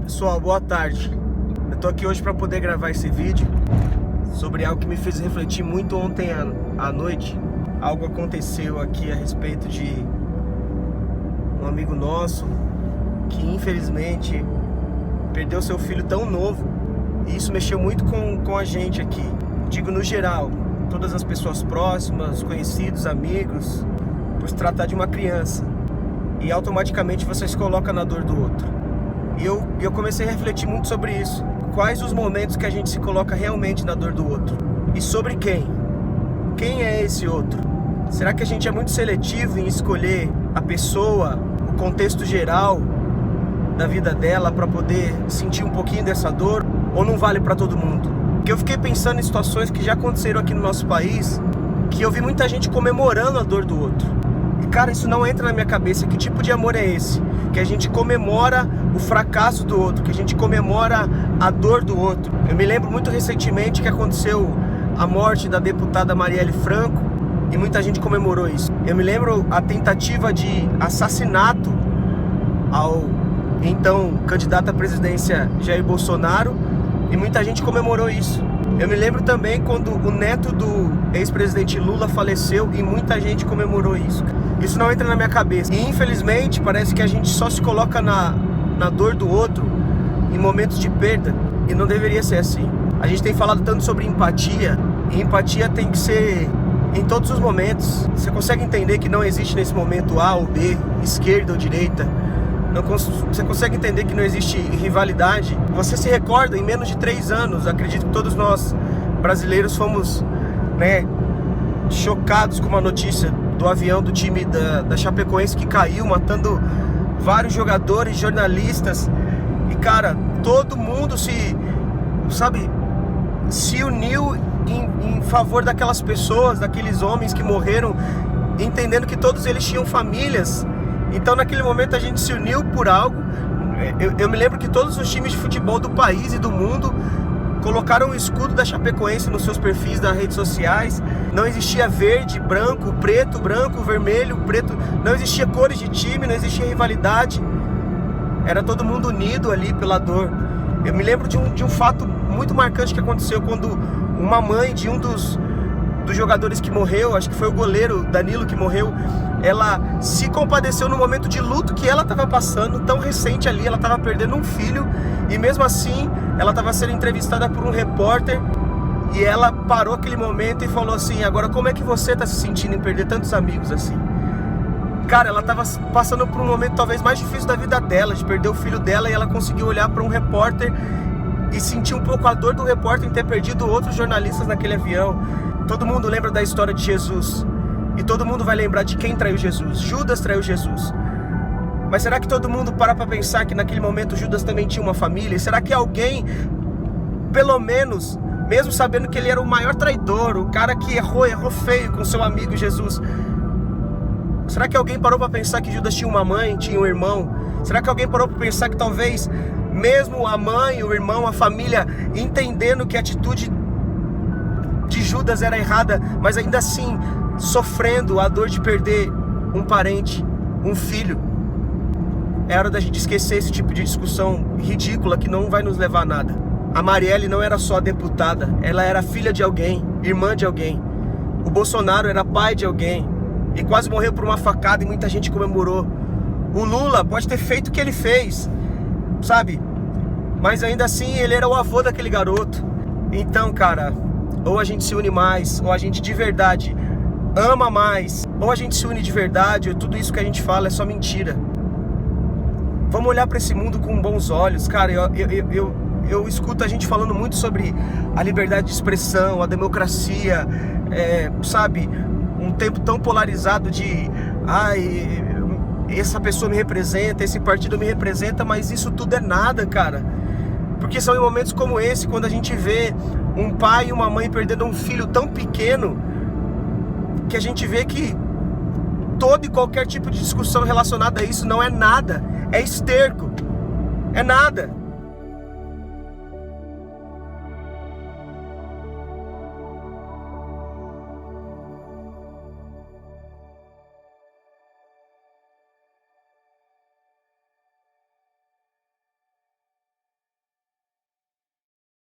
Pessoal, boa tarde. Eu tô aqui hoje para poder gravar esse vídeo sobre algo que me fez refletir muito ontem à noite. Algo aconteceu aqui a respeito de um amigo nosso que infelizmente perdeu seu filho tão novo. E isso mexeu muito com a gente aqui. Digo no geral, todas as pessoas próximas, conhecidos, amigos, por se tratar de uma criança. E automaticamente você se coloca na dor do outro. E eu comecei a refletir muito sobre isso. Quais os momentos que a gente se coloca realmente na dor do outro? E sobre quem? Quem é esse outro? Será que a gente é muito seletivo em escolher a pessoa, o contexto geral da vida dela para poder sentir um pouquinho dessa dor? Ou não vale para todo mundo? Porque eu fiquei pensando em situações que já aconteceram aqui no nosso país, que eu vi muita gente comemorando a dor do outro. E cara, isso não entra na minha cabeça. Que tipo de amor é esse? Que a gente comemora o fracasso do outro, que a gente comemora a dor do outro. Eu me lembro muito recentemente que aconteceu a morte da deputada Marielle Franco e muita gente comemorou isso. Eu me lembro a tentativa de assassinato ao então candidato à presidência Jair Bolsonaro e muita gente comemorou isso. Eu me lembro também quando o neto do ex-presidente Lula faleceu e muita gente comemorou isso. Isso não entra na minha cabeça. E infelizmente parece que a gente só se coloca na dor do outro em momentos de perda. E não deveria ser assim. A gente tem falado tanto sobre empatia. E empatia tem que ser em todos os momentos. Você consegue entender que não existe nesse momento A ou B, esquerda ou direita. Você consegue entender que não existe rivalidade. Você se recorda, em menos de 3 anos, acredito que todos nós brasileiros fomos chocados com uma notícia do avião do time da Chapecoense que caiu, matando vários jogadores, jornalistas. E cara, todo mundo se uniu em favor daquelas pessoas, daqueles homens que morreram, entendendo que todos eles tinham famílias. Então naquele momento a gente se uniu por algo. Eu me lembro que todos os times de futebol do país e do mundo colocaram o escudo da Chapecoense nos seus perfis das redes sociais. Não existia verde, branco, preto, branco, vermelho, preto. Não existia cores de time, não existia rivalidade. Era todo mundo unido ali pela dor. Eu me lembro de um fato muito marcante que aconteceu quando uma mãe de um dos jogadores que morreu, acho que foi o goleiro Danilo que morreu, ela se compadeceu no momento de luto que ela estava passando, tão recente ali, ela estava perdendo um filho, e mesmo assim, ela estava sendo entrevistada por um repórter, e ela parou aquele momento e falou assim: agora como é que você está se sentindo em perder tantos amigos assim? Cara, ela estava passando por um momento talvez mais difícil da vida dela, de perder o filho dela, e ela conseguiu olhar para um repórter e sentir um pouco a dor do repórter em ter perdido outros jornalistas naquele avião. Todo mundo lembra da história de Jesus. E todo mundo vai lembrar de quem traiu Jesus. Judas traiu Jesus. Mas será que todo mundo para pensar que naquele momento Judas também tinha uma família? E será que alguém, pelo menos, mesmo sabendo que ele era o maior traidor, o cara que errou feio com seu amigo Jesus, será que alguém parou para pensar que Judas tinha uma mãe, tinha um irmão? Será que alguém parou para pensar que talvez mesmo a mãe, o irmão, a família, entendendo que a atitude de Judas era errada, mas ainda assim sofrendo a dor de perder um parente, um filho? É hora da gente esquecer esse tipo de discussão ridícula que não vai nos levar a nada. A Marielle não era só deputada, ela era filha de alguém, irmã de alguém. O Bolsonaro era pai de alguém e quase morreu por uma facada e muita gente comemorou. O Lula pode ter feito o que ele fez, sabe? Mas ainda assim ele era o avô daquele garoto. Então, cara, ou a gente se une mais, ou a gente de verdade ama mais, ou a gente se une de verdade, ou tudo isso que a gente fala é só mentira. Vamos olhar para esse mundo com bons olhos. Cara, eu escuto a gente falando muito sobre a liberdade de expressão, a democracia, sabe? Um tempo tão polarizado de essa pessoa me representa, esse partido me representa, mas isso tudo é nada, cara. Porque são em momentos como esse, quando a gente vê um pai e uma mãe perdendo um filho tão pequeno, que a gente vê que todo e qualquer tipo de discussão relacionada a isso não é nada, é esterco, é nada.